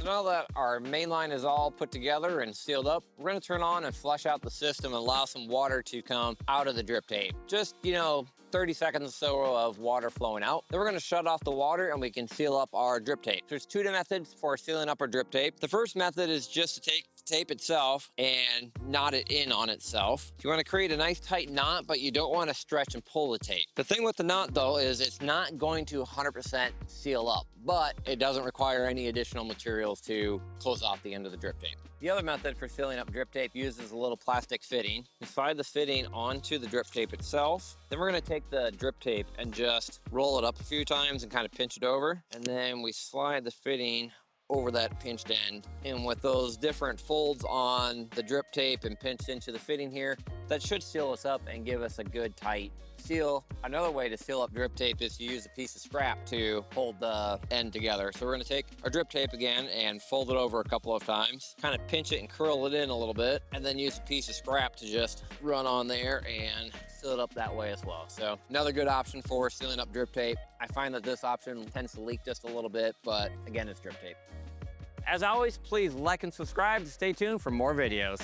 So now that our main line is all put together and sealed up, we're gonna turn on and flush out the system and allow some water to come out of the drip tape. Just, 30 seconds or so of water flowing out. Then we're gonna shut off the water and we can seal up our drip tape. There's two methods for sealing up our drip tape. The first method is just to take the tape itself and knot it in on itself. You wanna create a nice tight knot, but you don't wanna stretch and pull the tape. The thing with the knot though is it's not going to 100% seal up, but it doesn't require any additional materials to close off the end of the drip tape. The other method for sealing up drip tape uses a little plastic fitting. You slide the fitting onto the drip tape itself. Then we're gonna take the drip tape and just roll it up a few times and kind of pinch it over. And then we slide the fitting over that pinched end. And with those different folds on the drip tape and pinched into the fitting here, that should seal us up and give us a good tight seal. Another way to seal up drip tape is to use a piece of scrap to hold the end together. So we're gonna take our drip tape again and fold it over a couple of times, kind of pinch it and curl it in a little bit, and then use a piece of scrap to just run on there and seal it up that way as well. So another good option for sealing up drip tape. I find that this option tends to leak just a little bit, but again, it's drip tape. As always, please like and subscribe to stay tuned for more videos.